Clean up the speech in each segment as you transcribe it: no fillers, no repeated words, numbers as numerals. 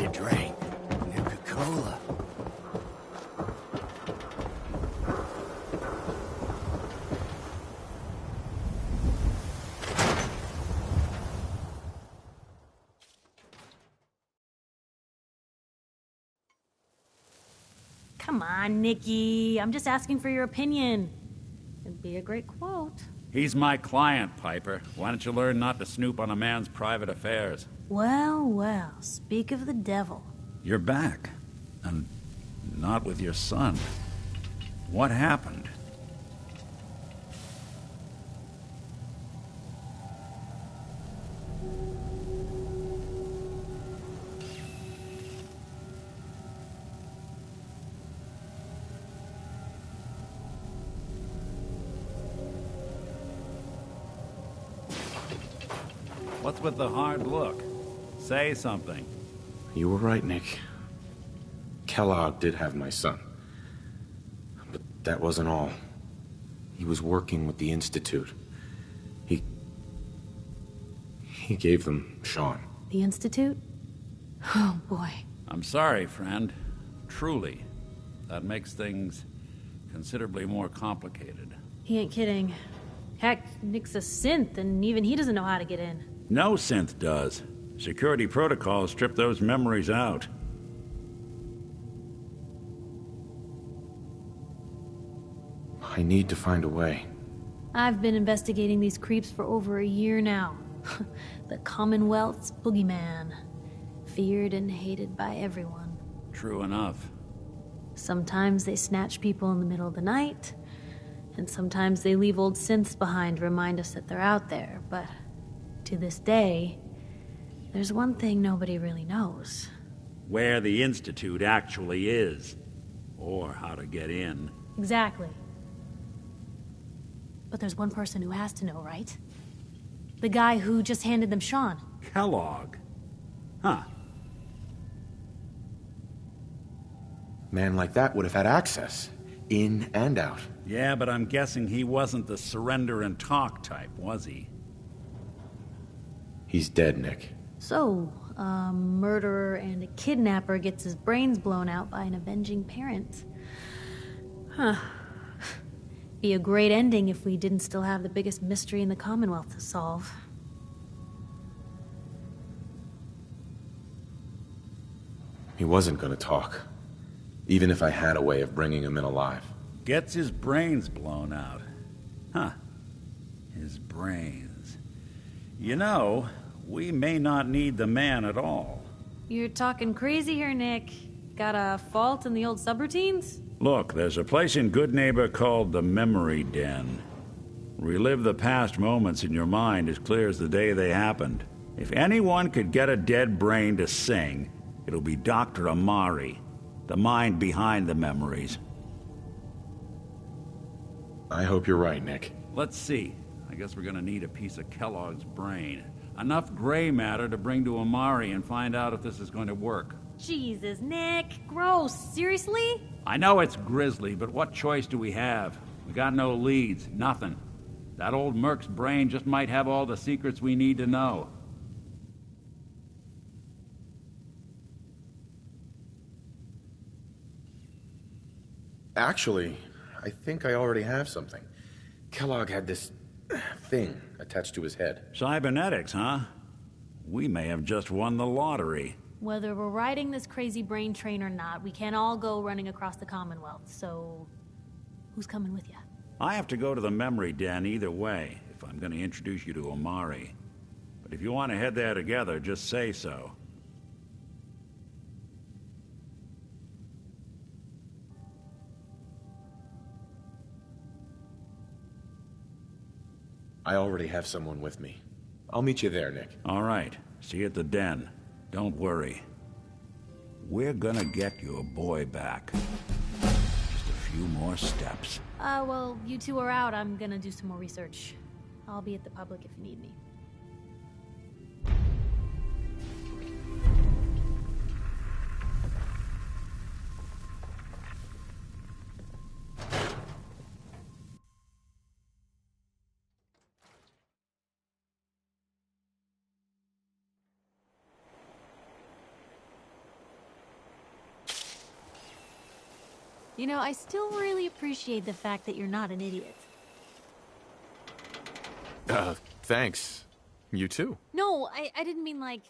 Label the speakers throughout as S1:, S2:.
S1: a drink. Nuka-Cola.
S2: Come on, Nikki. I'm just asking for your opinion. It'd be a great quote.
S3: He's my client, Piper. Why don't you learn not to snoop on a man's private affairs?
S2: Well, well, speak of the devil.
S3: You're back. And not with your son. What happened? What's with the hard look? Say something.
S4: You were right, Nick. Kellogg did have my son. But that wasn't all. He was working with the Institute. He gave them Sean.
S2: The Institute? Oh, boy.
S3: I'm sorry, friend. Truly. That makes things considerably more complicated.
S2: He ain't kidding. Heck, Nick's a synth, and even he doesn't know how to get in.
S3: No synth does. Security protocols strip those memories out.
S4: I need to find a way.
S2: I've been investigating these creeps for over a year now. The Commonwealth's boogeyman. Feared and hated by everyone.
S3: True enough.
S2: Sometimes they snatch people in the middle of the night, and sometimes they leave old synths behind to remind us that they're out there, but to this day, there's one thing nobody really knows.
S3: Where the Institute actually is. Or how to get in.
S2: Exactly. But there's one person who has to know, right? The guy who just handed them Sean.
S3: Kellogg. Huh.
S4: Man like that would have had access. In and out.
S3: Yeah, but I'm guessing he wasn't the surrender and talk type, was he?
S4: He's dead, Nick.
S2: So, a murderer and a kidnapper gets his brains blown out by an avenging parent. Huh. Be a great ending if we didn't still have the biggest mystery in the Commonwealth to solve.
S4: He wasn't gonna talk. Even if I had a way of bringing him in alive.
S3: Gets his brains blown out. Huh. His brains. You know, we may not need the man at all.
S2: You're talking crazy here, Nick. Got a fault in the old subroutines?
S3: Look, there's a place in Good Neighbor called the Memory Den. Relive the past moments in your mind as clear as the day they happened. If anyone could get a dead brain to sing, it'll be Dr. Amari, the mind behind the memories.
S4: I hope you're right, Nick.
S3: Let's see. I guess we're gonna need a piece of Kellogg's brain. Enough gray matter to bring to Amari and find out if this is going to work.
S2: Jesus, Nick. Gross. Seriously?
S3: I know it's grisly, but what choice do we have? We got no leads, nothing. That old Merc's brain just might have all the secrets we need to know.
S4: Actually, I think I already have something. Kellogg had this thing attached to his head.
S3: Cybernetics, huh? We may have just won the lottery.
S2: Whether we're riding this crazy brain train or not, we can't all go running across the Commonwealth, so who's coming with you?
S3: I have to go to the Memory Den either way, if I'm going to introduce you to Amari. But if you want to head there together, just say so.
S4: I already have someone with me. I'll meet you there, Nick.
S3: All right. See you at the den. Don't worry. We're gonna get your boy back. Just a few more steps.
S2: Well, you two are out. I'm gonna do some more research. I'll be at the public if you need me. You know, I still really appreciate the fact that you're not an idiot.
S4: Thanks. You too.
S2: No, I didn't mean like...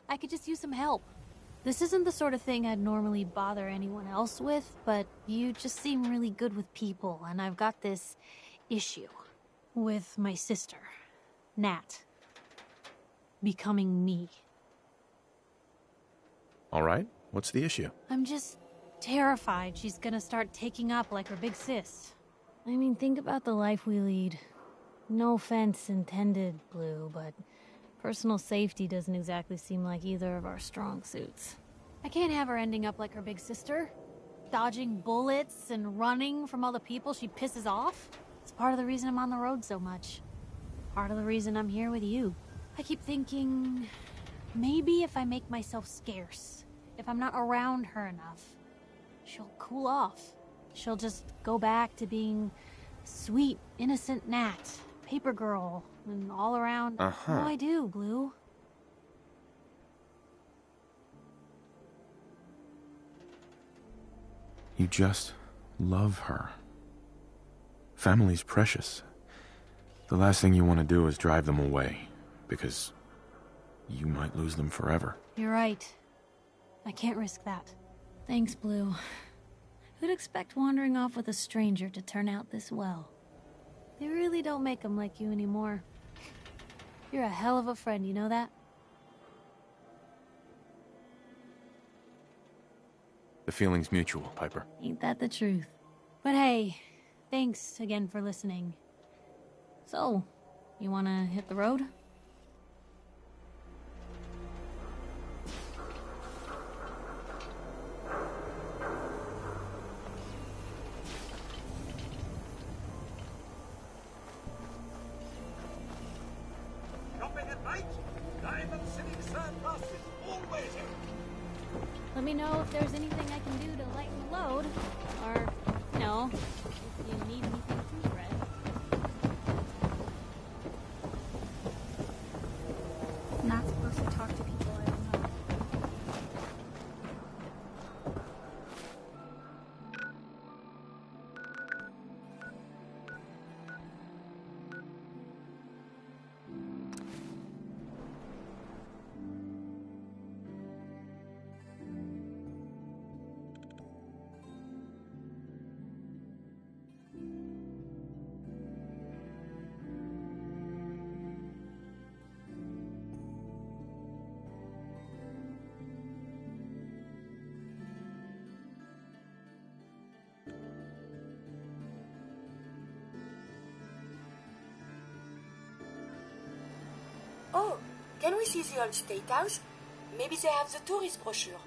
S2: I could just use some help. This isn't the sort of thing I'd normally bother anyone else with, but you just seem really good with people, and I've got this issue with my sister, Nat, becoming me.
S4: All right. What's the issue?
S2: I'm just terrified she's gonna start taking up like her big sis. I mean, think about the life we lead. No offense intended, Blue, but personal safety doesn't exactly seem like either of our strong suits. I can't have her ending up like her big sister, dodging bullets and running from all the people she pisses off. It's part of the reason I'm on the road so much. Part of the reason I'm here with you. I keep thinking, maybe if I make myself scarce, if I'm not around her enough, she'll cool off. She'll just go back to being sweet, innocent Nat, paper girl, and all around. Oh, I do, Blue.
S4: You just love her. Family's precious. The last thing you want to do is drive them away, because you might lose them forever.
S2: You're right. I can't risk that. Thanks, Blue. Who'd expect wandering off with a stranger to turn out this well? They really don't make them like you anymore. You're a hell of a friend, you know that?
S4: The feeling's mutual, Piper.
S2: Ain't that the truth? But hey, thanks again for listening. So, you wanna hit the road? Let me know if there's anything I can do to lighten the load. Or, you know, if you need anything proofread. I'm not supposed to talk to people I don't know.
S5: Oh, can we see the old State House? Maybe they have the tourist brochure.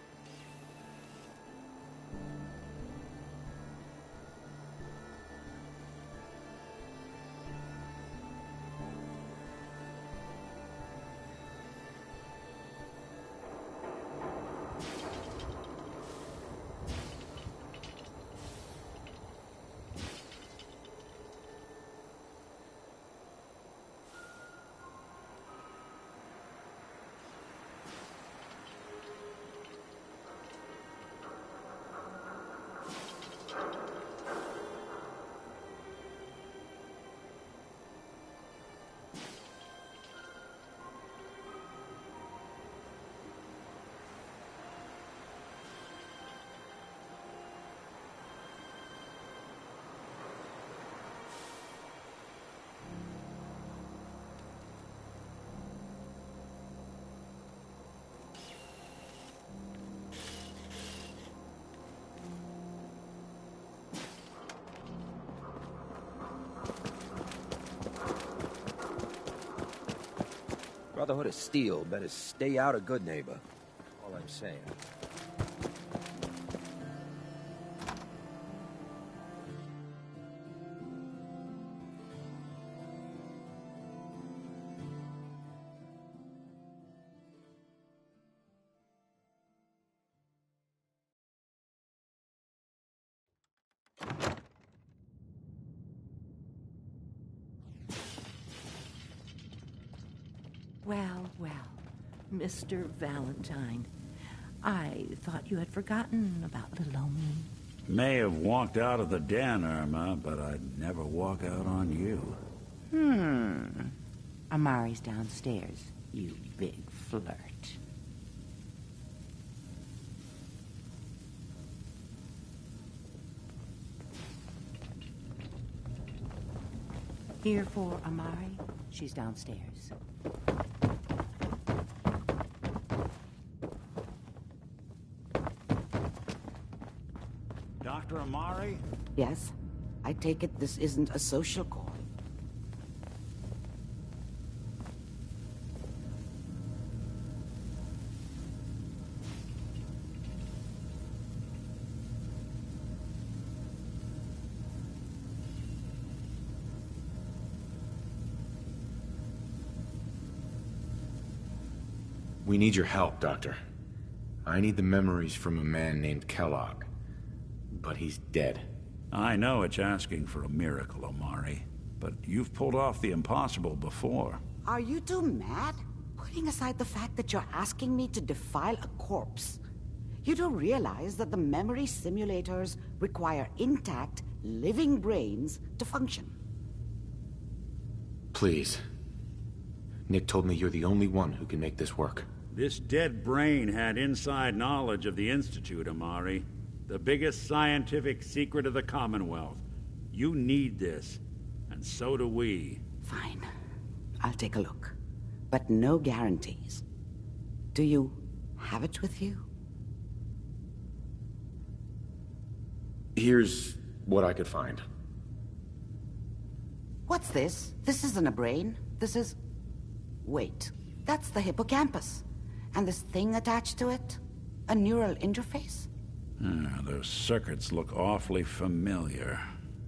S1: Brotherhood of Steel better stay out of Good Neighbor. All I'm saying.
S6: Well, well, Mr. Valentine. I thought you had forgotten about little old me.
S3: May have walked out of the den, Irma, but I'd never walk out on you.
S6: Amari's downstairs, you big flirt. Here for Amari. She's downstairs.
S3: Dr. Amari?
S6: Yes? I take it this isn't a social call.
S4: We need your help, Doctor. I need the memories from a man named Kellogg. But he's dead.
S3: I know it's asking for a miracle, Amari, but you've pulled off the impossible before.
S6: Are you two mad? Putting aside the fact that you're asking me to defile a corpse, you do realize that the memory simulators require intact, living brains to function.
S4: Please. Nick told me you're the only one who can make this work.
S3: This dead brain had inside knowledge of the Institute, Amari. The biggest scientific secret of the Commonwealth. You need this, and so do we.
S6: Fine. I'll take a look. But no guarantees. Do you have it with you?
S4: Here's what I could find.
S6: What's this? This isn't a brain. This is... Wait. That's the hippocampus. And this thing attached to it? A neural interface?
S3: Those circuits look awfully familiar.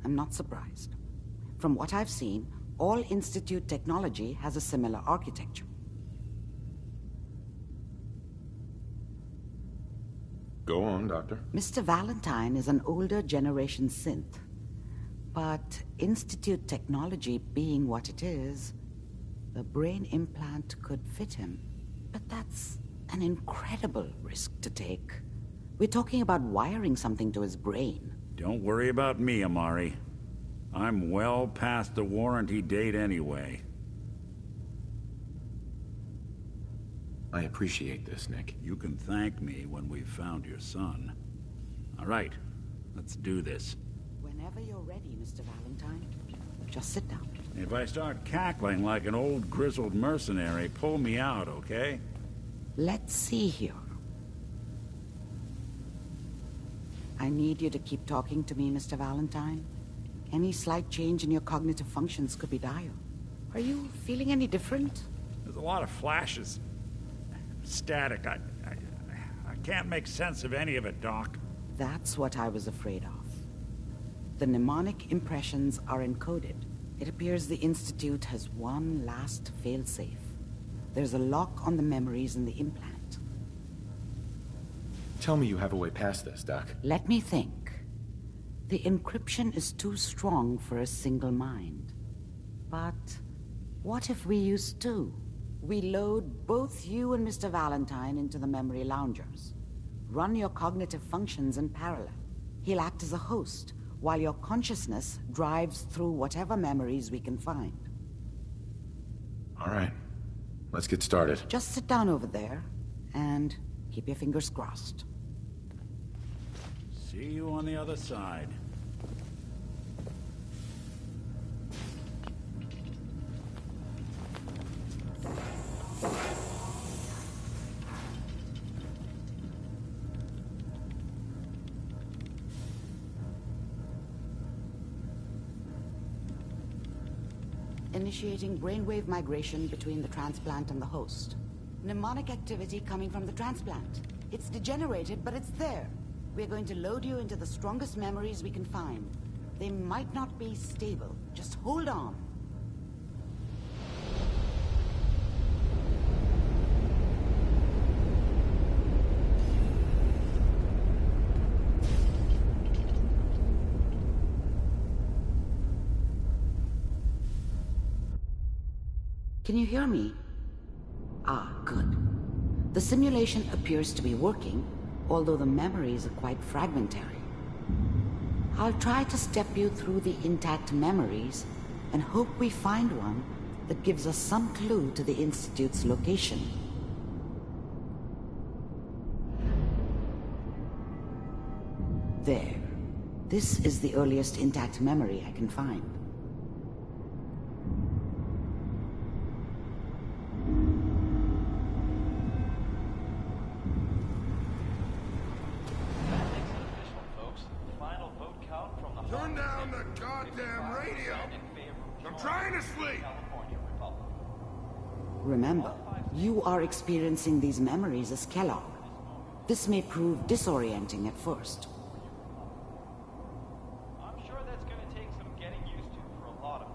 S6: I'm not surprised. From what I've seen, all Institute technology has a similar architecture.
S4: Go on, Doctor.
S6: Mr. Valentine is an older generation synth. But Institute technology being what it is, the brain implant could fit him. But that's an incredible risk to take. We're talking about wiring something to his brain.
S3: Don't worry about me, Amari. I'm well past the warranty date anyway.
S4: I appreciate this, Nick.
S3: You can thank me when we've found your son. All right, let's do this.
S6: Whenever you're ready, Mr. Valentine. Just sit down.
S3: If I start cackling like an old grizzled mercenary, pull me out, okay?
S6: Let's see here. I need you to keep talking to me, Mr. Valentine. Any slight change in your cognitive functions could be dire. Are you feeling any different?
S3: There's a lot of flashes. Static. I can't make sense of any of it, Doc.
S6: That's what I was afraid of. The mnemonic impressions are encoded. It appears the Institute has one last failsafe. There's a lock on the memories in the implant.
S4: Tell me you have a way past this, Doc.
S6: Let me think. The encryption is too strong for a single mind. But what if we use two? We load both you and Mr. Valentine into the memory loungers. Run your cognitive functions in parallel. He'll act as a host, while your consciousness drives through whatever memories we can find.
S4: All right. Let's get started.
S6: Just sit down over there, and keep your fingers crossed.
S3: See you on the other side.
S6: Initiating brainwave migration between the transplant and the host. Mnemonic activity coming from the transplant. It's degenerated, but it's there. We're going to load you into the strongest memories we can find. They might not be stable. Just hold on. Can you hear me? Ah, good. The simulation appears to be working, although the memories are quite fragmentary. I'll try to step you through the intact memories and hope we find one that gives us some clue to the Institute's location. There. This is the earliest intact memory I can find.
S7: Turn down the goddamn radio! I'm trying to sleep!
S6: Remember, you are experiencing these memories as Kellogg. This may prove disorienting at first.
S8: I'm sure that's gonna take some getting used to for a lot of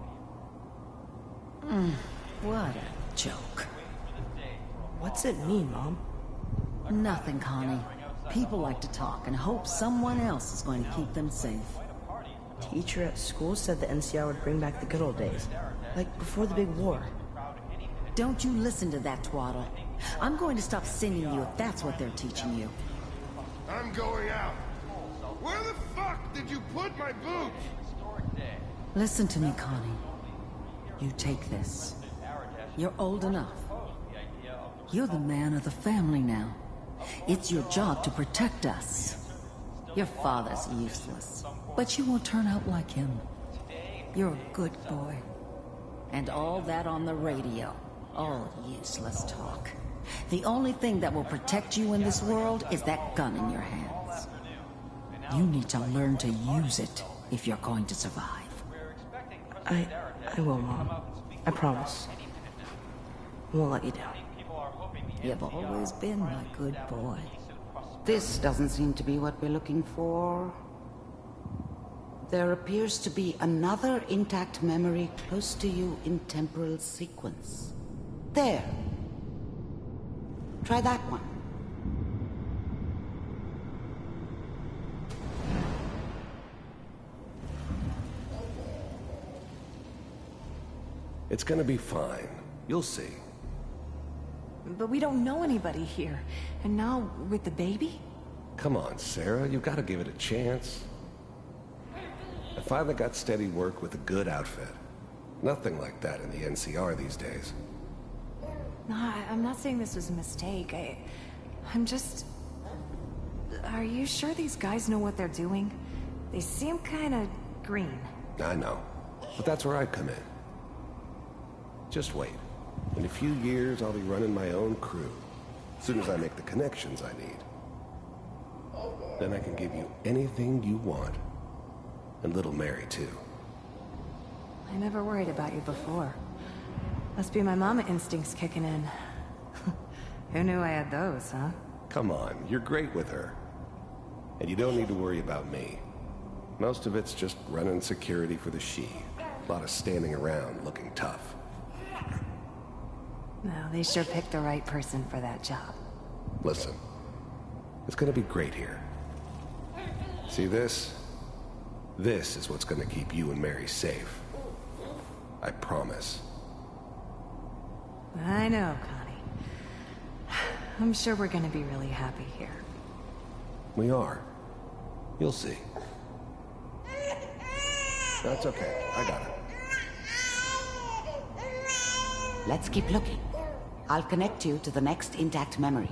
S8: people.
S9: What a joke.
S10: What's it mean, Mom?
S9: Nothing, Connie. People like to talk and hope someone else is going to keep them safe.
S10: Teacher at school said the NCR would bring back the good old days. Like before the big war.
S9: Don't you listen to that twaddle. I'm going to stop singing you if that's what they're teaching you.
S7: I'm going out. Where the fuck did you put my boots?
S9: Listen to me, Connie. You take this. You're old enough. You're the man of the family now. It's your job to protect us. Your father's useless, but you won't turn out like him. You're a good boy. And all that on the radio, all useless talk. The only thing that will protect you in this world is that gun in your hands. You need to learn to use it if you're going to survive.
S10: I will, Mom. I promise. I won't let you down.
S9: You've always been my good boy.
S6: This doesn't seem to be what we're looking for. There appears to be another intact memory close to you in temporal sequence. There. Try that one.
S11: It's gonna be fine. You'll see.
S12: But we don't know anybody here. And now, with the baby?
S11: Come on, Sarah. You've got to give it a chance. I finally got steady work with a good outfit. Nothing like that in the NCR these days.
S12: No, I'm not saying this was a mistake. I'm just... Are you sure these guys know what they're doing? They seem kinda green.
S11: I know. But that's where I come in. Just wait. In a few years, I'll be running my own crew. As soon as I make the connections I need. Then I can give you anything you want. And little Mary, too.
S12: I never worried about you before. Must be my mama instincts kicking in. Who knew I had those, huh?
S11: Come on, you're great with her. And you don't need to worry about me. Most of it's just running security for the she. A lot of standing around looking tough.
S12: No, they sure picked the right person for that job.
S11: Listen, it's gonna be great here. See this? This is what's gonna keep you and Mary safe. I promise.
S12: I know, Connie. I'm sure we're gonna be really happy here.
S11: We are. You'll see. That's okay. I got it.
S6: Let's keep looking. I'll connect you to the next intact memory.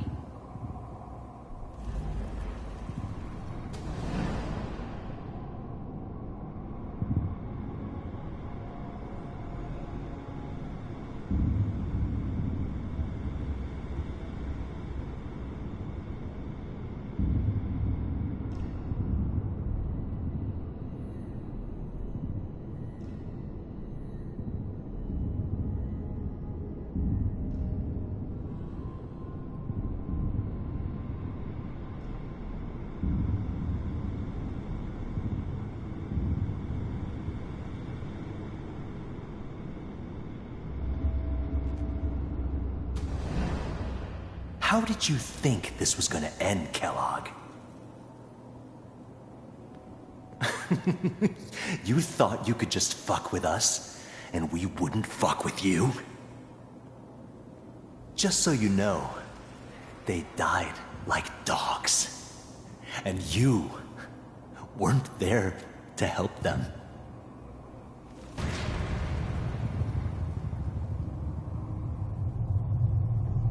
S13: How did you think this was gonna end, Kellogg? You thought you could just fuck with us, and we wouldn't fuck with you? Just so you know, they died like dogs. And you weren't there to help them.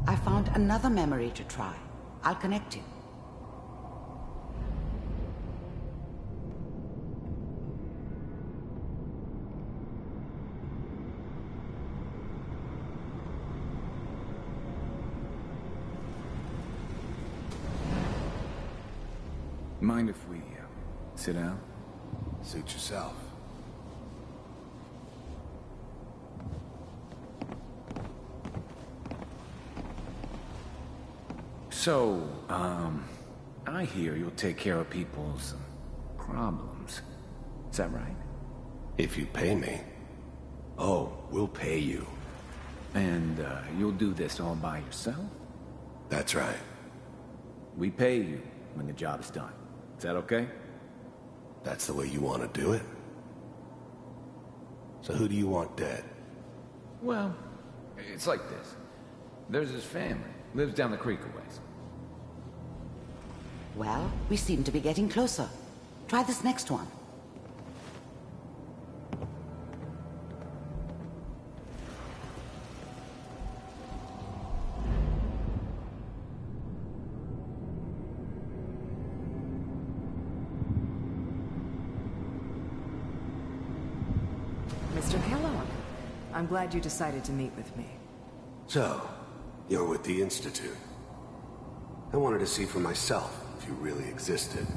S6: I found another memory to try. I'll connect you.
S14: Mind if we sit down?
S11: Suit yourself.
S14: So, I hear you'll take care of people's problems. Is that right?
S11: If you pay me. Oh, we'll pay you.
S14: And, you'll do this all by yourself?
S11: That's right.
S14: We pay you when the job's done. Is that okay?
S11: That's the way you want to do it? So who do you want dead?
S14: Well, it's like this. There's his family. Lives down the creek a ways.
S6: Well, we seem to be getting closer. Try this next one.
S15: Mr. Kellogg, I'm glad you decided to meet with me.
S11: So, you're with the Institute. I wanted to see for myself if you really existed.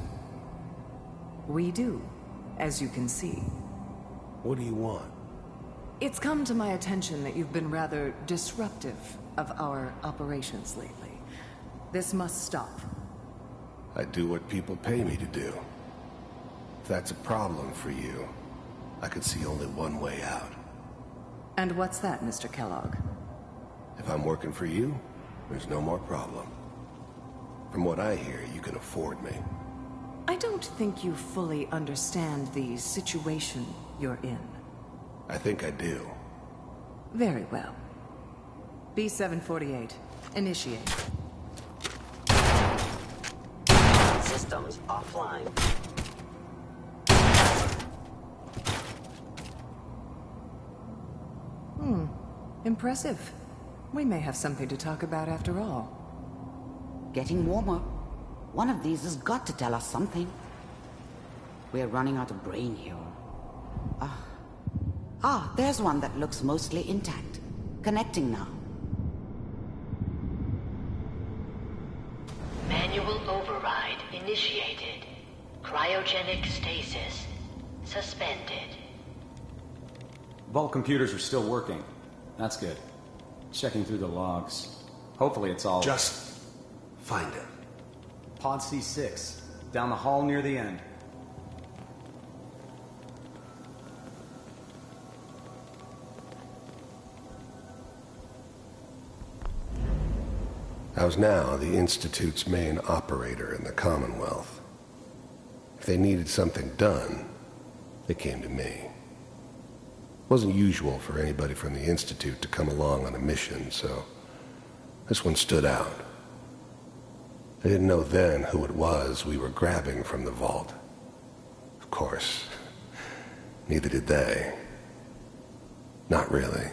S15: We do, as you can see.
S11: What do you want?
S15: It's come to my attention that you've been rather disruptive of our operations lately. This must stop.
S11: I do what people pay me to do. If that's a problem for you, I could see only one way out.
S15: And what's that, Mr. Kellogg?
S11: If I'm working for you, there's no more problem. From what I hear, you can afford me.
S15: I don't think you fully understand the situation you're in.
S11: I think I do.
S15: Very well. B-748, initiate.
S16: Systems offline.
S15: Impressive. We may have something to talk about after all.
S6: Getting warmer. One of these has got to tell us something. We're running out of brain here. There's one that looks mostly intact. Connecting now.
S16: Manual override initiated. Cryogenic stasis suspended.
S17: Vault computers are still working. That's good. Checking through the logs. Hopefully it's all...
S11: Just find it.
S17: Pod C6. Down the hall near the end.
S11: I was now the Institute's main operator in the Commonwealth. If they needed something done, they came to me. It wasn't usual for anybody from the Institute to come along on a mission, so this one stood out. I didn't know then who it was we were grabbing from the vault. Of course, neither did they. Not really.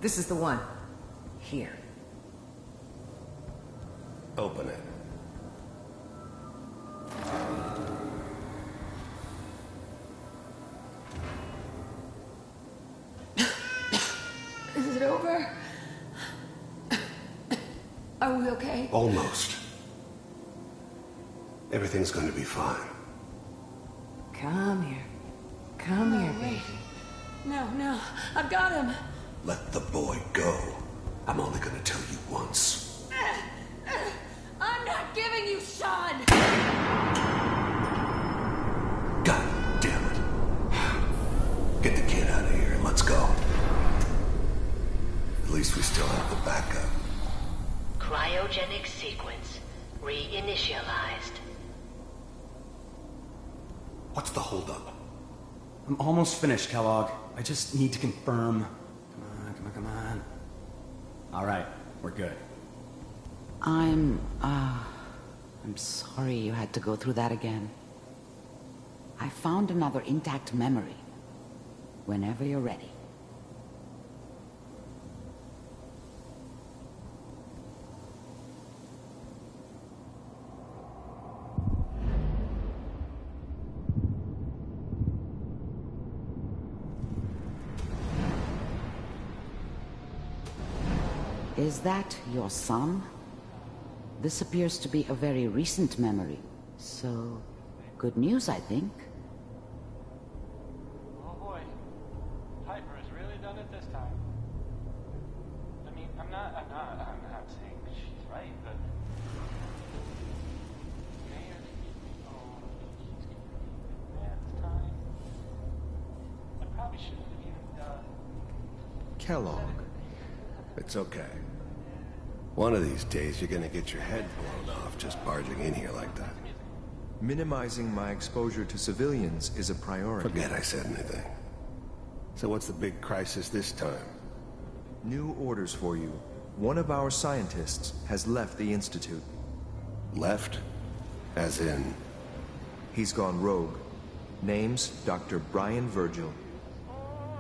S15: This is the one. Here.
S11: Open it.
S12: Is it over? Are we okay?
S11: Almost. Everything's going to be fine.
S15: Come here. Come here, baby.
S12: No, I've got him.
S11: Let the boy go. I'm only going to tell you once.
S12: I'm not giving you Sean!
S11: God damn it. Get the kid out of here. Let's go. At least we still have the backup.
S16: Cryogenic sequence reinitialized.
S11: What's the holdup?
S17: I'm almost finished, Kellogg. I just need to confirm. Come on. All right, we're good.
S6: I'm sorry you had to go through that again. I found another intact memory. Whenever you're ready. Is that your son? This appears to be a very recent memory, so good news, I think.
S8: Oh boy, Piper has really done it this time. I mean, I'm not saying she's right, but Mayor, this time. I probably shouldn't have even done.
S11: Kellogg. It's okay. One of these days, you're gonna get your head blown off just barging in here like that.
S18: Minimizing my exposure to civilians is a priority.
S11: Forget I said anything. So what's the big crisis this time?
S18: New orders for you. One of our scientists has left the Institute.
S11: Left? As in?
S18: He's gone rogue. Name's Dr. Brian Virgil.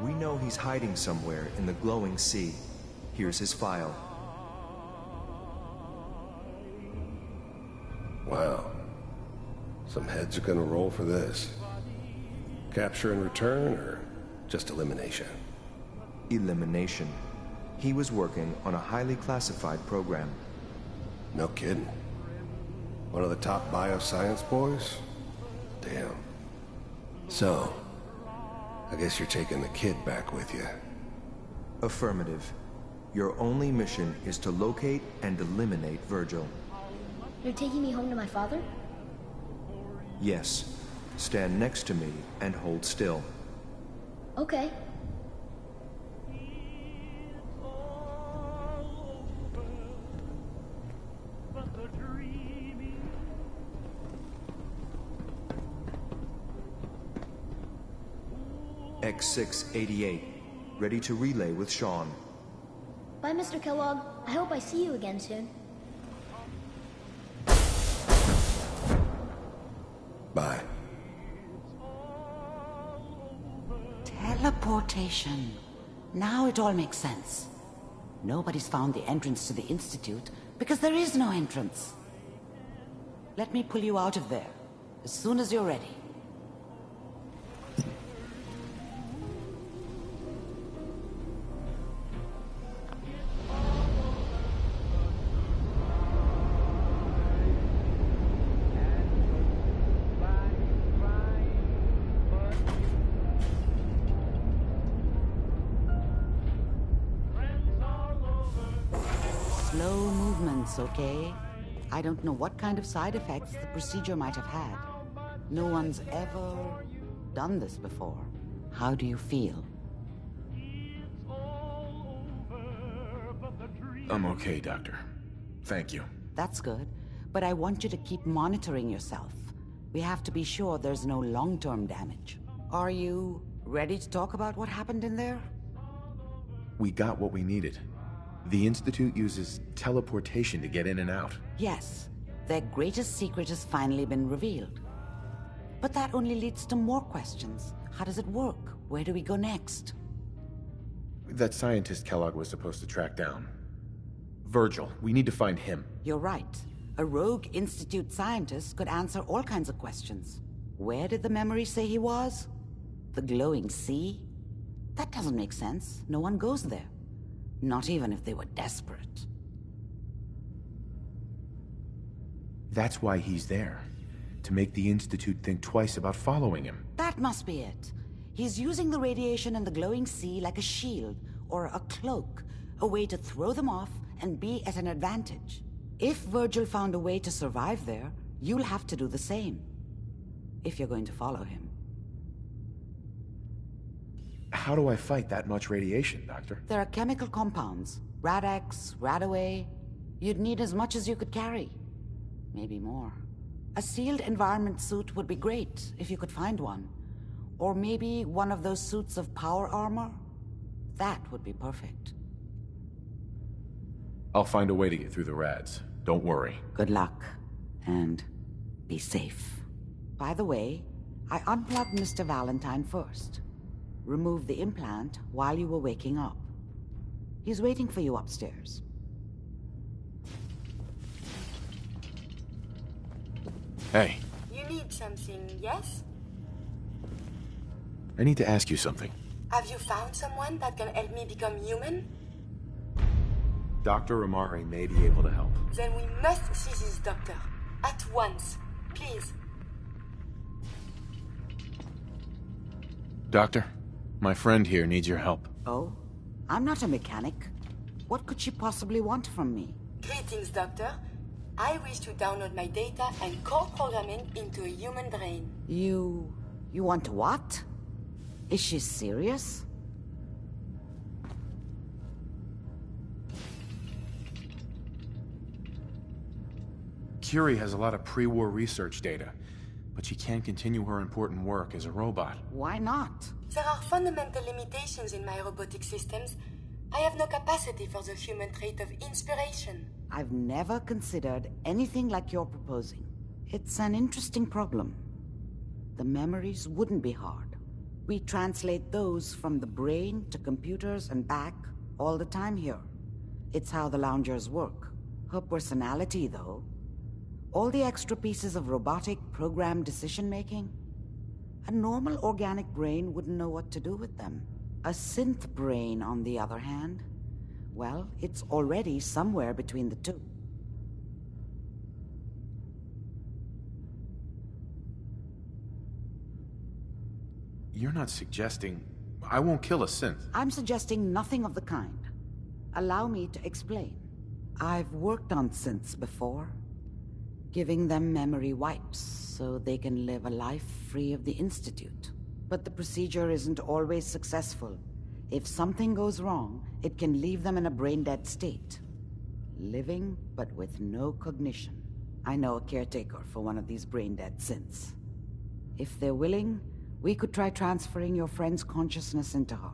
S18: We know he's hiding somewhere in the glowing sea. Here's his file.
S11: Wow. Some heads are gonna roll for this. Capture and return, or just elimination?
S18: Elimination. He was working on a highly classified program.
S11: No kidding. One of the top bioscience boys? Damn. So, I guess you're taking the kid back with you.
S18: Affirmative. Your only mission is to locate and eliminate Virgil.
S19: You're taking me home to my father?
S18: Yes. Stand next to me and hold still.
S19: Okay.
S18: X688. Ready to relay with Sean.
S19: Bye, Mr. Kellogg. I hope I see you again soon.
S11: Bye.
S6: Teleportation. Now it all makes sense. Nobody's found the entrance to the Institute because there is no entrance. Let me pull you out of there as soon as you're ready. Slow movements, okay? I don't know what kind of side effects the procedure might have had. No one's ever done this before. How do you feel?
S4: I'm okay, Doctor. Thank you.
S6: That's good, but I want you to keep monitoring yourself. We have to be sure there's no long-term damage. Are you ready to talk about what happened in there?
S4: We got what we needed. The Institute uses teleportation to get in and out.
S6: Yes, their greatest secret has finally been revealed. But that only leads to more questions. How does it work? Where do we go next?
S4: That scientist Kellogg was supposed to track down. Virgil, we need to find him.
S6: You're right. A rogue Institute scientist could answer all kinds of questions. Where did the memory say he was? The glowing sea? That doesn't make sense. No one goes there. Not even if they were desperate.
S4: That's why he's there. To make the Institute think twice about following him.
S6: That must be it. He's using the radiation and the glowing sea like a shield, or a cloak, a way to throw them off and be at an advantage. If Virgil found a way to survive there, you'll have to do the same. If you're going to follow him.
S4: How do I fight that much radiation, Doctor?
S6: There are chemical compounds. Rad-X, Radaway. You'd need as much as you could carry. Maybe more. A sealed environment suit would be great, if you could find one. Or maybe one of those suits of power armor? That would be perfect.
S4: I'll find a way to get through the rads. Don't worry.
S6: Good luck, and be safe. By the way, I unplugged Mr. Valentine first. Removed the implant while you were waking up. He's waiting for you upstairs.
S4: Hey,
S5: You need something, yes?
S4: I need to ask you something.
S5: Have you found someone that can help me become human?
S18: Dr. Amari may be able to help.
S5: Then we must see this doctor. At once. Please.
S4: Doctor, my friend here needs your help.
S6: Oh? I'm not a mechanic. What could she possibly want from me?
S5: Greetings, Doctor. I wish to download my data and core programming into a human brain.
S6: You want what? Is she serious?
S4: Curie has a lot of pre-war research data, but she can't continue her important work as a robot.
S6: Why not?
S5: There are fundamental limitations in my robotic systems. I have no capacity for the human trait of inspiration.
S6: I've never considered anything like you're proposing. It's an interesting problem. The memories wouldn't be hard. We translate those from the brain to computers and back all the time here. It's how the loungers work. Her personality, though, all the extra pieces of robotic programmed decision-making, a normal organic brain wouldn't know what to do with them. A synth brain, on the other hand, well, it's already somewhere between the two.
S4: You're not suggesting... I won't kill a synth.
S6: I'm suggesting nothing of the kind. Allow me to explain. I've worked on synths before, giving them memory wipes so they can live a life free of the Institute. But the procedure isn't always successful. If something goes wrong, it can leave them in a brain-dead state. Living, but with no cognition. I know a caretaker for one of these brain-dead synths. If they're willing, we could try transferring your friend's consciousness into her.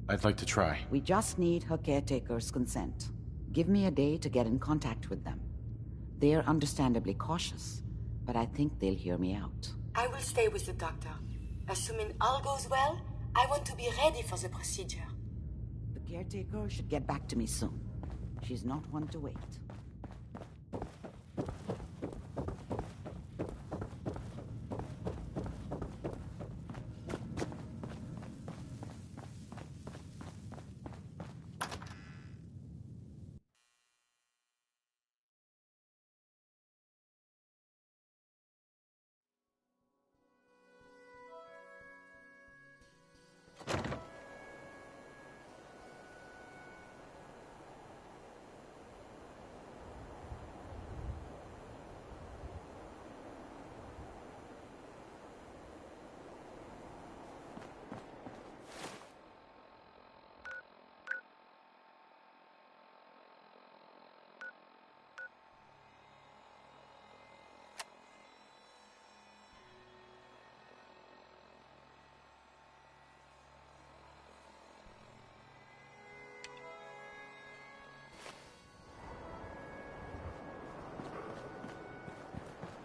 S4: I'd like to try.
S6: We just need her caretaker's consent. Give me a day to get in contact with them. They're understandably cautious, but I think they'll hear me out.
S5: I will stay with the doctor. Assuming all goes well, I want to be ready for the procedure.
S6: The caretaker should get back to me soon. She's not one to wait.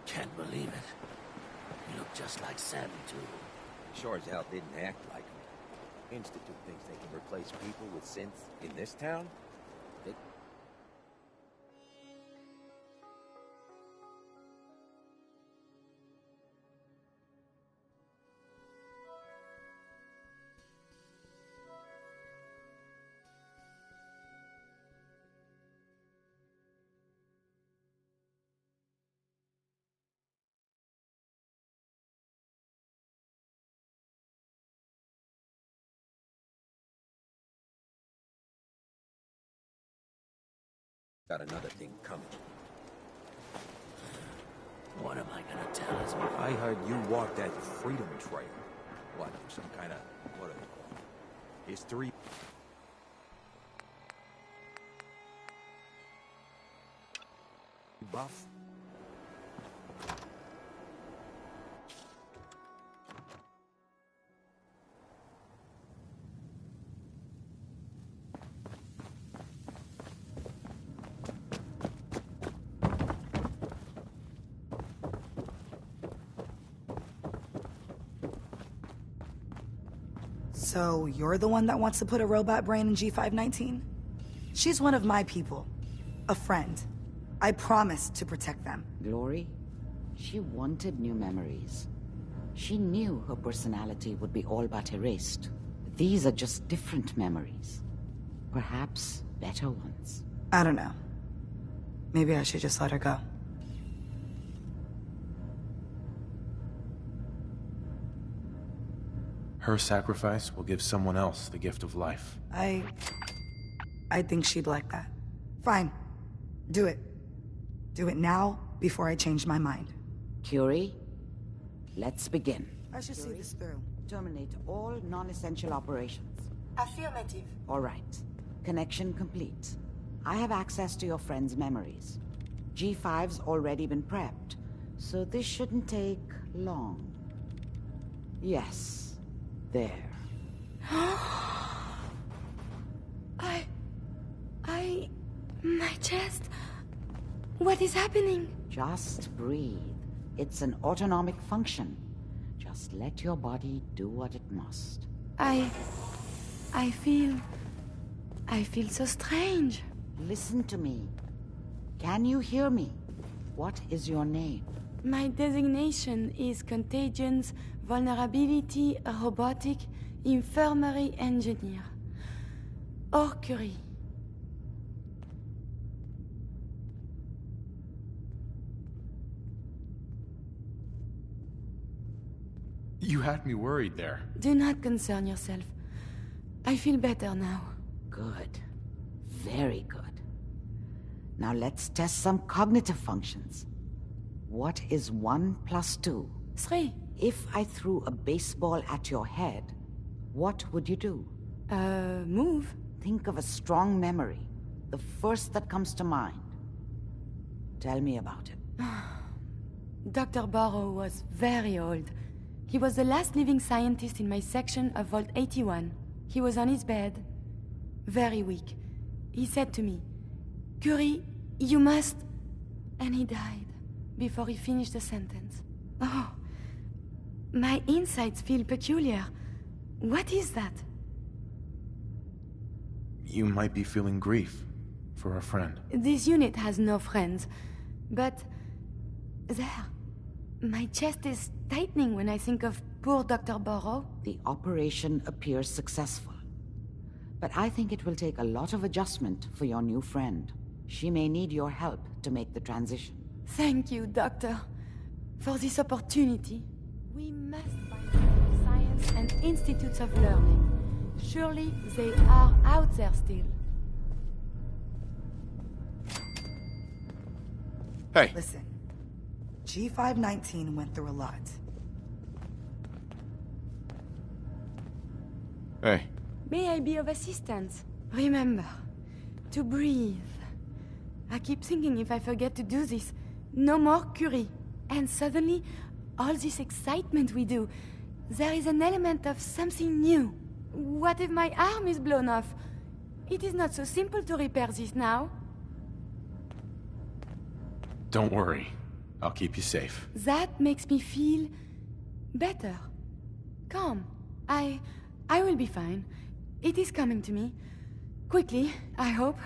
S1: Can't believe it. You look just like Sam, too. Sure as hell didn't act like him. Institute thinks they can replace people with synths in this town? They... Got another thing coming. What am I gonna tell his mom? I heard you walked that freedom trail. What, some kind of, what are they called? History? Buff?
S20: So you're the one that wants to put a robot brain in G519? She's one of my people. A friend. I promised to protect them.
S6: Glory, she wanted new memories. She knew her personality would be all but erased. These are just different memories. Perhaps better ones.
S20: I don't know. Maybe I should just let her go.
S4: Her sacrifice will give someone else the gift of life.
S20: I think she'd like that. Fine. Do it. Do it now, before I change my mind.
S6: Curie, let's begin.
S20: I should see this through.
S6: Terminate all non-essential operations.
S5: Affirmative.
S6: All right. Connection complete. I have access to your friend's memories. G5's already been prepped, so this shouldn't take long. Yes. There.
S5: My chest. What is happening?
S6: Just breathe. It's an autonomic function. Just let your body do what it must.
S5: I feel so strange.
S6: Listen to me. Can you hear me? What is your name?
S5: My designation is Contagions, Vulnerability, Robotic, Infirmary Engineer. Or Curie.
S4: You had me worried there.
S5: Do not concern yourself. I feel better now.
S6: Good. Very good. Now let's test some cognitive functions. What is 1 + 2?
S5: 3.
S6: If I threw a baseball at your head, what would you do?
S5: Move.
S6: Think of a strong memory. The first that comes to mind. Tell me about it.
S5: Dr. Barrow was very old. He was the last living scientist in my section of Vault 81. He was on his bed, very weak. He said to me, "Curie, you must..." And he died before he finished the sentence. Oh, my insides feel peculiar. What is that?
S4: You might be feeling grief for a friend.
S5: This unit has no friends, but there, my chest is tightening when I think of poor Dr. Barrow.
S6: The operation appears successful. But I think it will take a lot of adjustment for your new friend. She may need your help to make the transition.
S5: Thank you, Doctor, for this opportunity. We must find science and institutes of learning. Surely they are out there still.
S4: Hey.
S20: Listen. G519 went through a lot.
S4: Hey.
S5: May I be of assistance? Remember, to breathe. I keep thinking if I forget to do this, no more Curie. And suddenly, all this excitement we do, there is an element of something new. What if my arm is blown off? It is not so simple to repair this now.
S4: Don't worry. I'll keep you safe.
S5: That makes me feel better. Calm. I will be fine. It is coming to me. Quickly, I hope.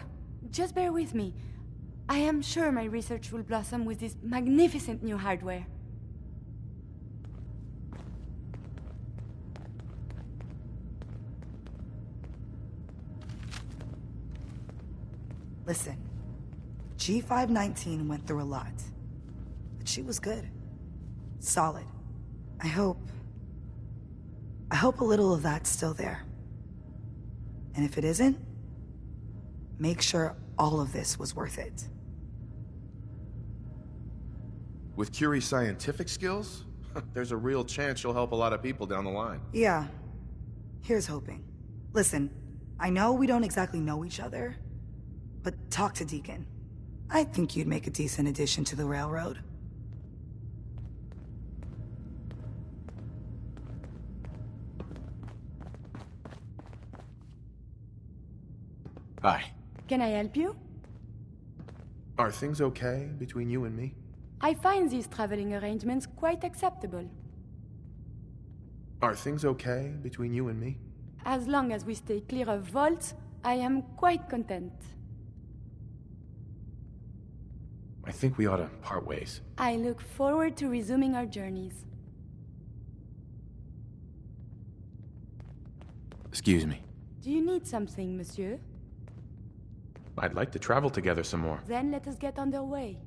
S5: Just bear with me. I am sure my research will blossom with this magnificent new hardware.
S20: Listen, G519 went through a lot. But she was good. Solid. I hope a little of that's still there. And if it isn't, make sure all of this was worth it.
S11: With Curie's scientific skills, there's a real chance she'll help a lot of people down the line.
S20: Yeah. Here's hoping. Listen, I know we don't exactly know each other, but talk to Deacon. I think you'd make a decent addition to the railroad.
S4: Hi.
S5: Can I help you?
S11: Are things okay between you and me?
S5: I find these traveling arrangements quite acceptable.
S11: Are things okay between you and me?
S5: As long as we stay clear of vaults, I am quite content.
S4: I think we ought to part ways.
S5: I look forward to resuming our journeys.
S4: Excuse me.
S5: Do you need something, monsieur?
S4: I'd like to travel together some more.
S5: Then let us get underway.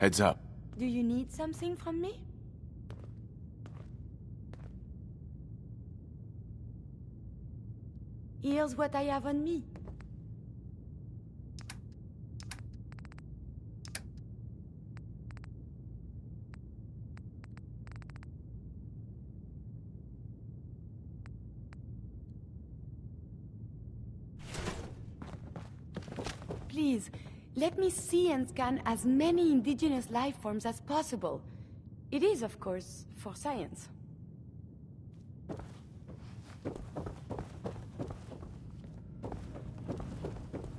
S4: Heads up.
S5: Do you need something from me? Here's what I have on me. Please, let me see and scan as many indigenous life forms as possible. It is, of course, for science.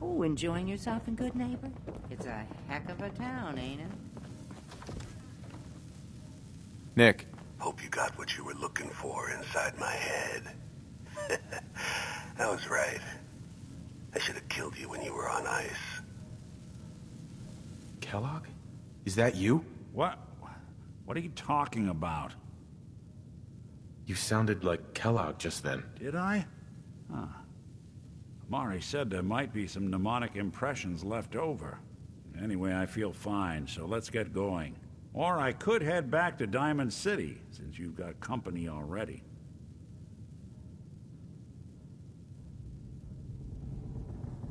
S6: Oh, enjoying yourself in Good Neighbor? It's a heck of a town, ain't it?
S4: Nick.
S11: Hope you got what you were looking for inside my head. I was right. I should have killed you when you were on ice.
S4: Kellogg? Is that you?
S3: What? What are you talking about?
S4: You sounded like Kellogg just then.
S3: Did I? Huh. Mari said there might be some mnemonic impressions left over. Anyway, I feel fine, so let's get going. Or I could head back to Diamond City, since you've got company already.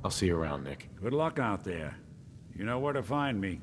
S4: I'll see you around, Nick.
S3: Good luck out there. You know where to find me.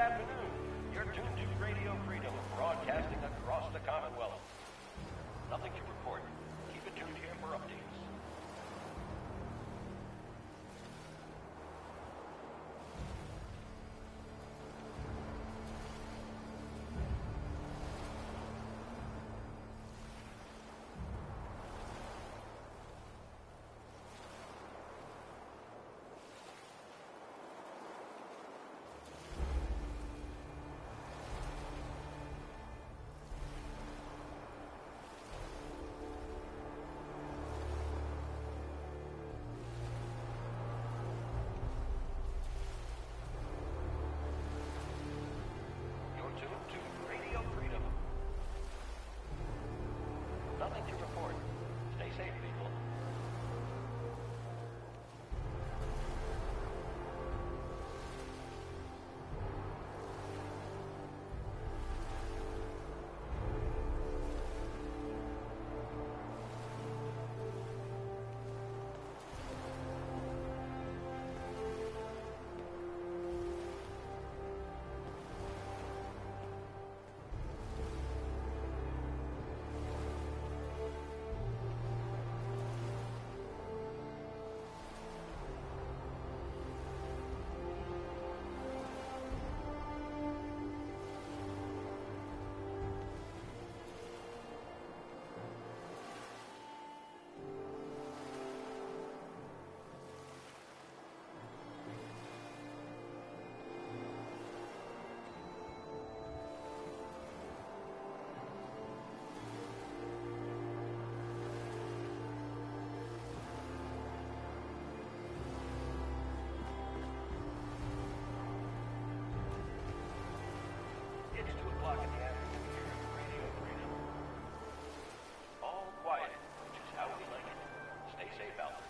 S21: afternoon. You're tuned to Radio Freedom, broadcasting across the Commonwealth. Nothing to report. Keep it tuned here for updates. Nothing to report. Stay safe, people. It's 2 o'clock in the afternoon here at Radio Freedom. All quiet, which is how we like it. Stay safe out there.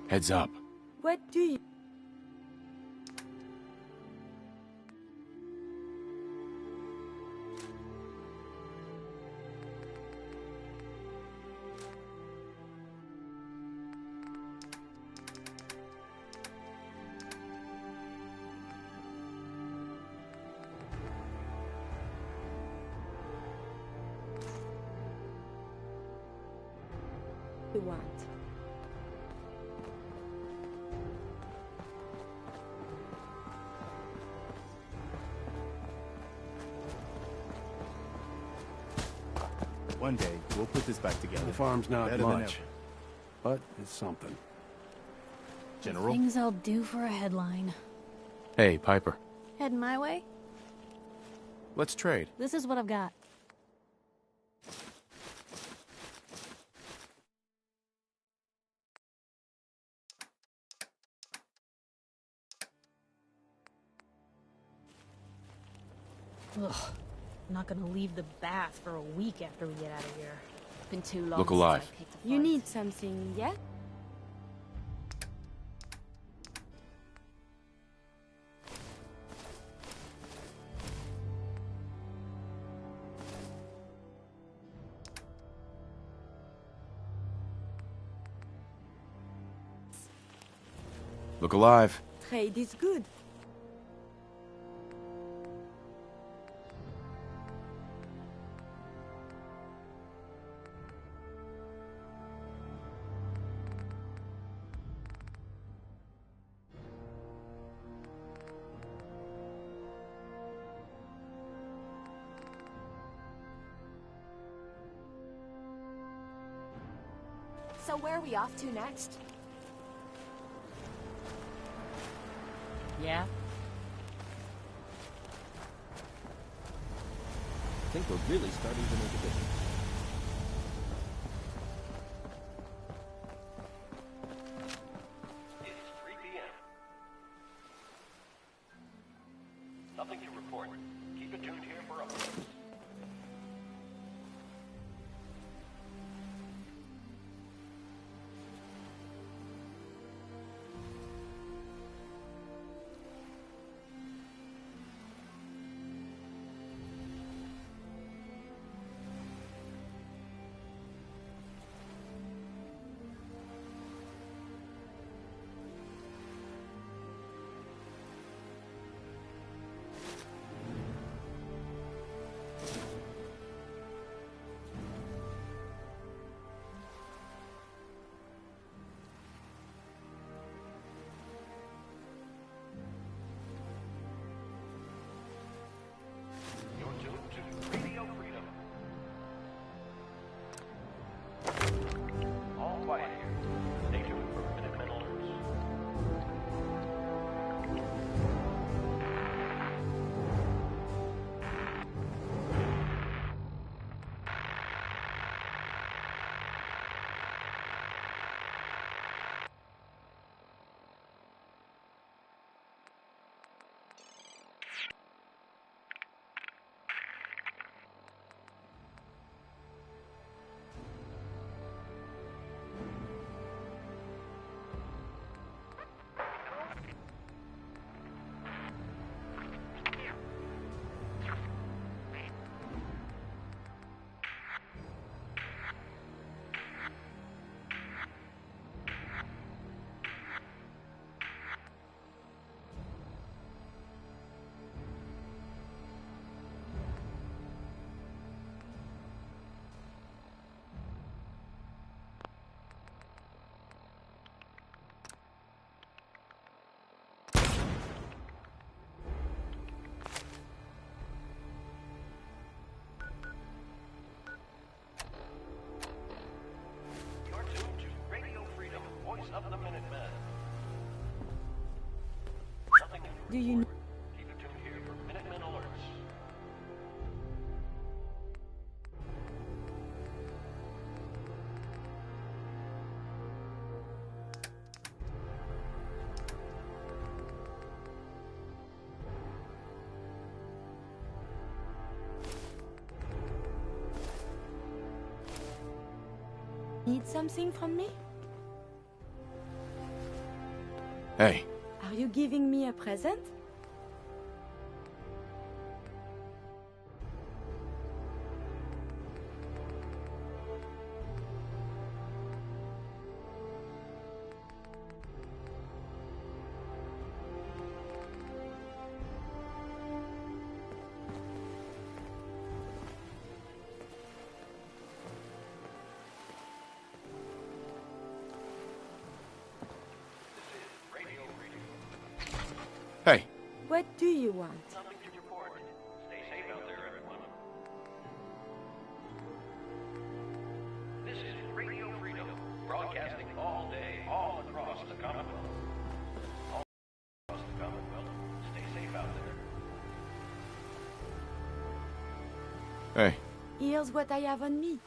S4: Heads up.
S5: What do you... want?
S22: One day, we'll put this back together.
S23: The farm's not
S22: Better than
S23: much,
S22: ever.
S23: but it's something.
S22: General?
S2: Things I'll do for a headline.
S4: Hey, Piper.
S2: Heading my way?
S4: Let's trade.
S2: This is what I've got. Ugh. I'm not gonna leave the bath for a week after we get out of here.
S5: Been too long.
S4: Look alive.
S5: You need something, yeah?
S4: Look alive.
S5: Trade is good.
S12: So where are we off to next?
S7: Yeah?
S1: I think we're really starting to make a difference.
S21: It is 3 p.m. Nothing to report. Keep it tuned here for updates. You're tuned to Radio Freedom. All quiet here. Stay tuned for Minutemen alerts. You're tuned to Radio Freedom, voice of the Minutemen. Nothing to
S5: Do you
S21: report. Keep it tuned here for Minutemen alerts.
S5: need something from me?
S4: Hey,
S5: Are you giving me a present?
S4: hey.
S5: What do you want?
S21: Nothing to report. Stay safe out there, everyone. This is Radio Freedom, broadcasting all day, all across the Commonwealth. All across the Commonwealth. Stay safe out there.
S4: Hey.
S5: Here's what I have on me.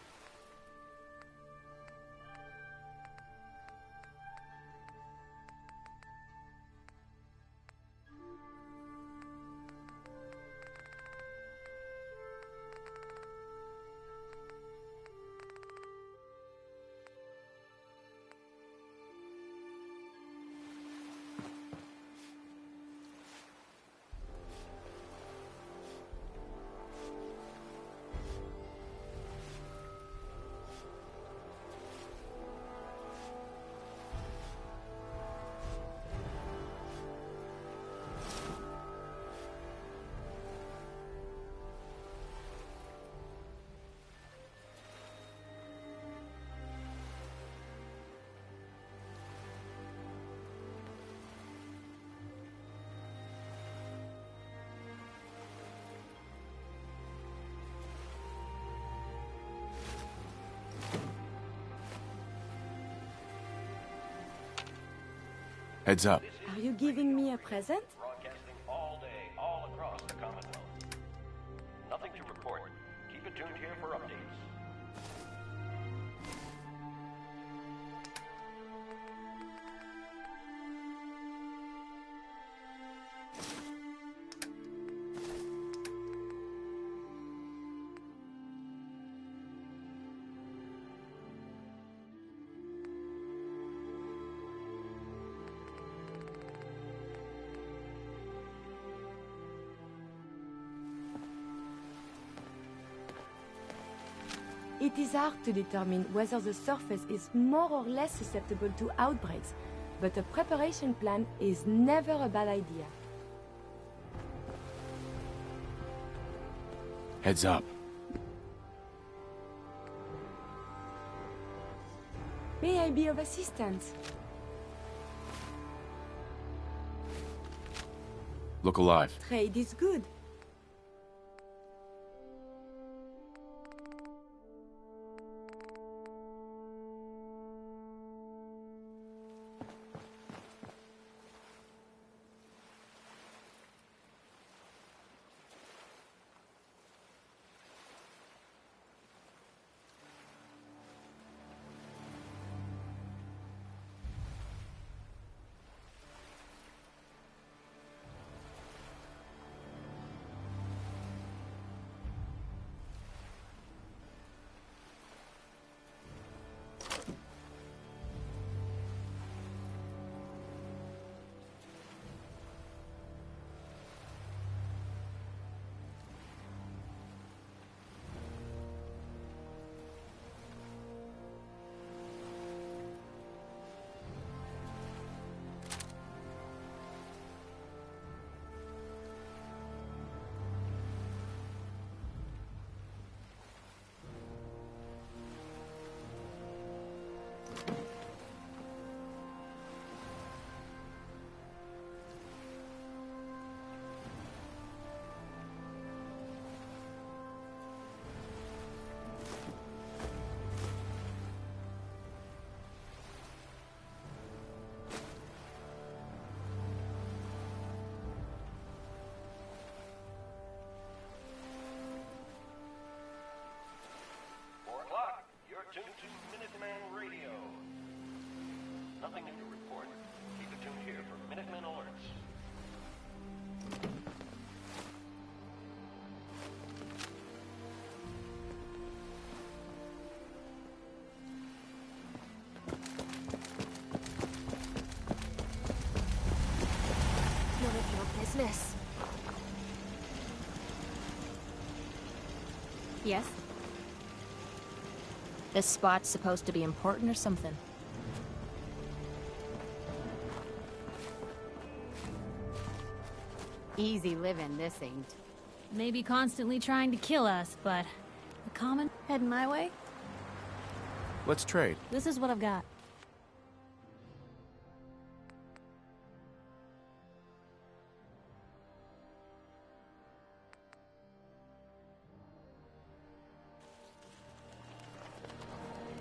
S4: Heads up.
S5: Are you giving me a present?
S21: Broadcasting all day, all across the Commonwealth. Nothing to report. Keep it tuned here for updates.
S5: It is hard to determine whether the surface is more or less susceptible to outbreaks, but a preparation plan is never a bad idea.
S4: Heads up.
S5: May I be of assistance?
S4: Look alive.
S5: Trade is good.
S21: Tuned to Minuteman Radio. Nothing new to report. Keep it tuned here for Minuteman alerts.
S12: None of your business.
S9: Yes? This spot's supposed to be important or something?
S7: Easy living, this ain't.
S2: Maybe constantly trying to kill us, but the common heading my way.
S18: Let's trade.
S2: This is what I've got.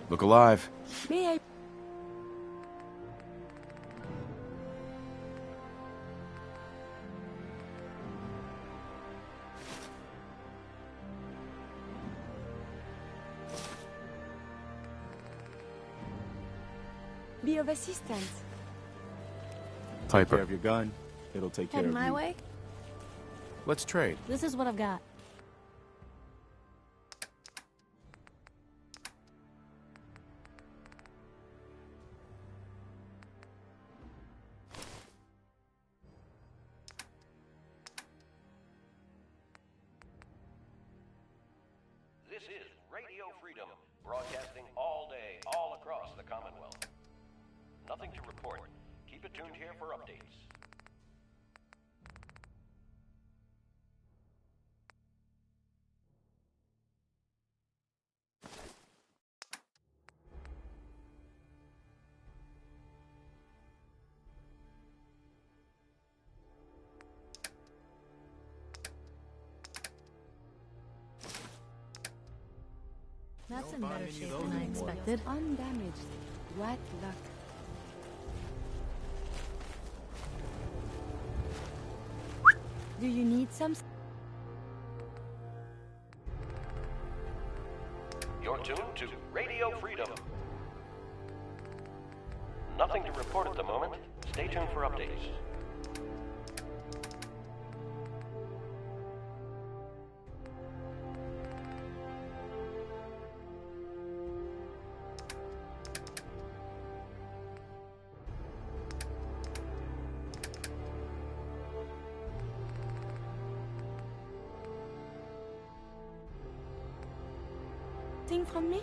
S4: Look alive.
S5: May I... be of assistance?
S4: Piper.
S22: Take care of your gun. It'll take care
S2: Heading
S22: of
S2: my
S22: you.
S2: way.
S18: Let's trade.
S2: This is what I've got.
S21: This is Radio Freedom, broadcasting all day, all across the Commonwealth. Nothing to report. Keep it tuned here for updates.
S2: That's in better shape than I expected.
S5: Undamaged. What luck. Do you need some?
S21: You're tuned to Radio Freedom. Nothing to report at the moment. Stay tuned for updates.
S5: Thing from me?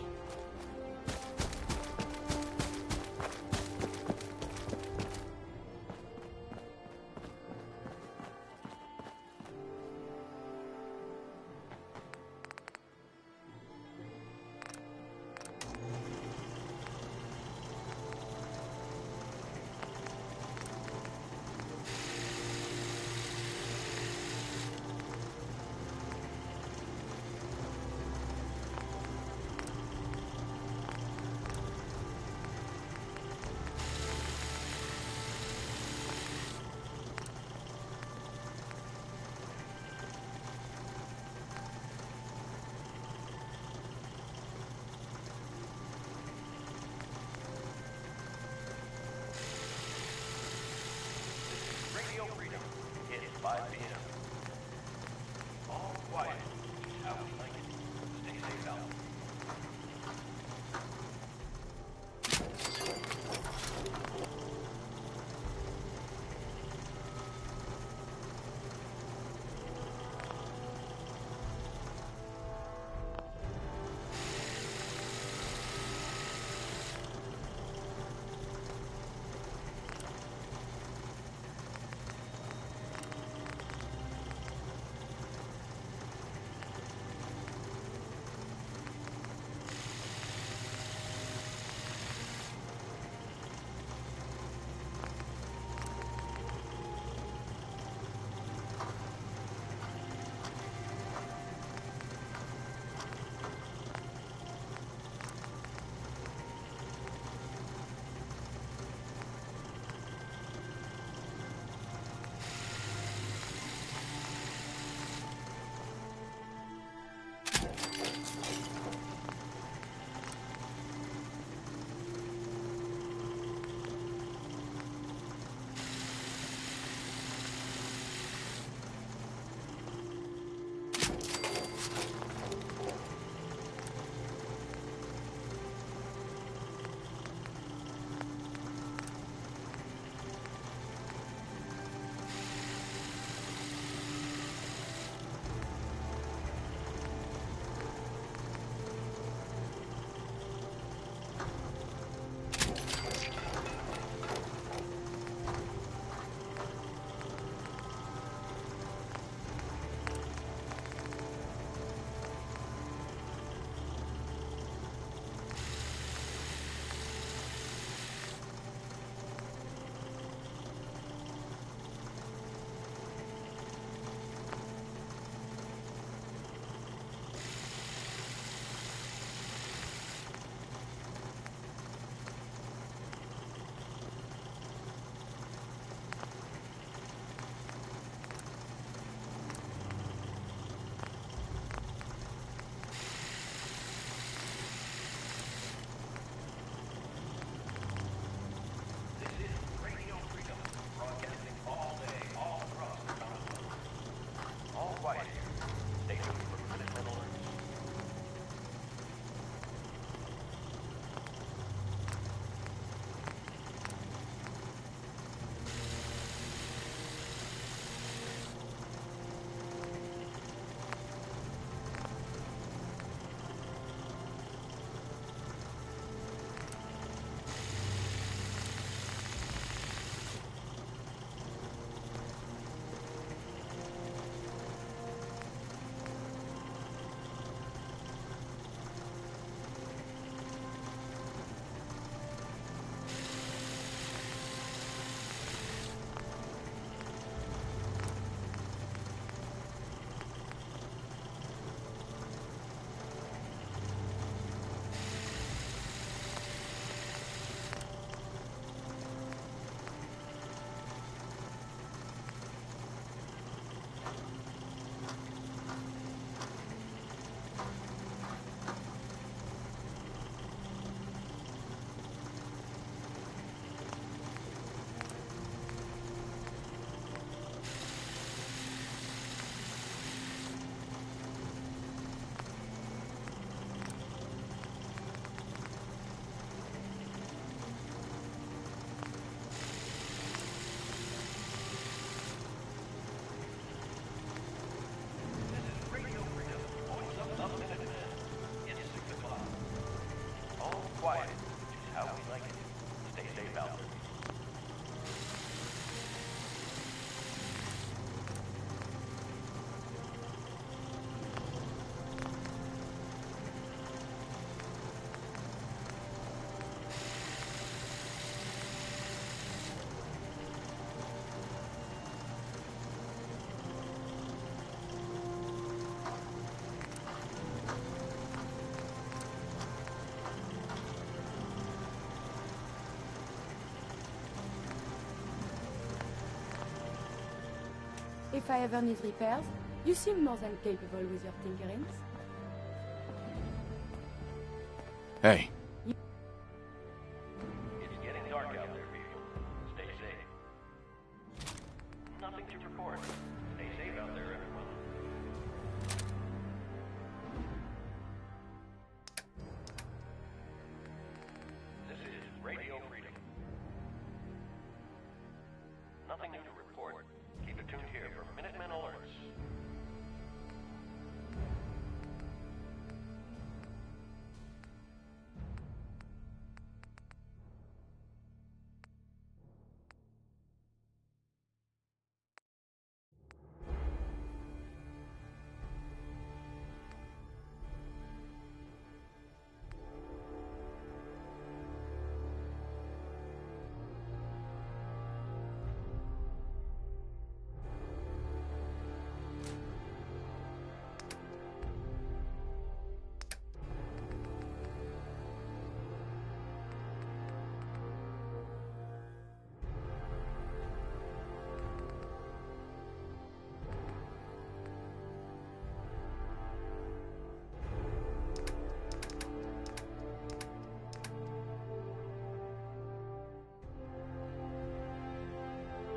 S5: if I ever need repairs. You seem more than capable with your tinkerings.
S4: Hey.
S21: It's getting dark out there, people. Stay safe. Nothing to report. Stay safe out there, everyone. This is Radio Freedom. Nothing new to report. Keep it tuned here for Minutemen alerts.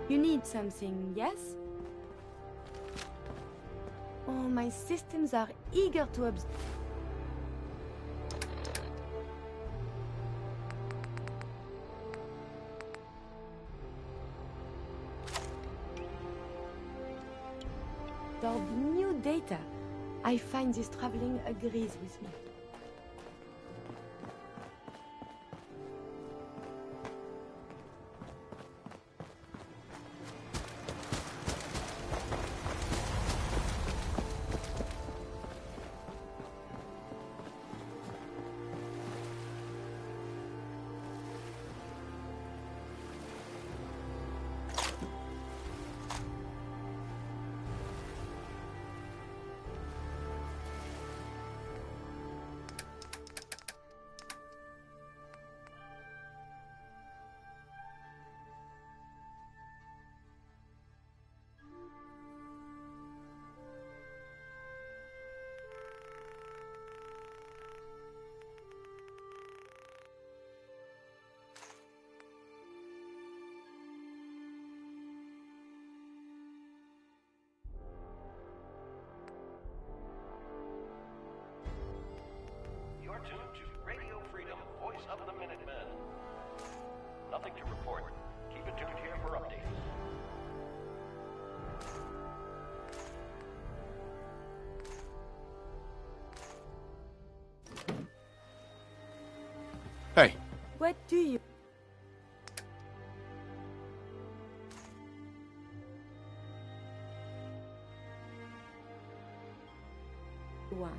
S5: You need something, yes? Oh, my systems are eager to observe. New data. I find this traveling agrees with me.
S21: You're tuned to Radio Freedom, voice of the Minutemen. Nothing to report. Keep it tuned here for updates.
S4: Hey.
S5: What do you want?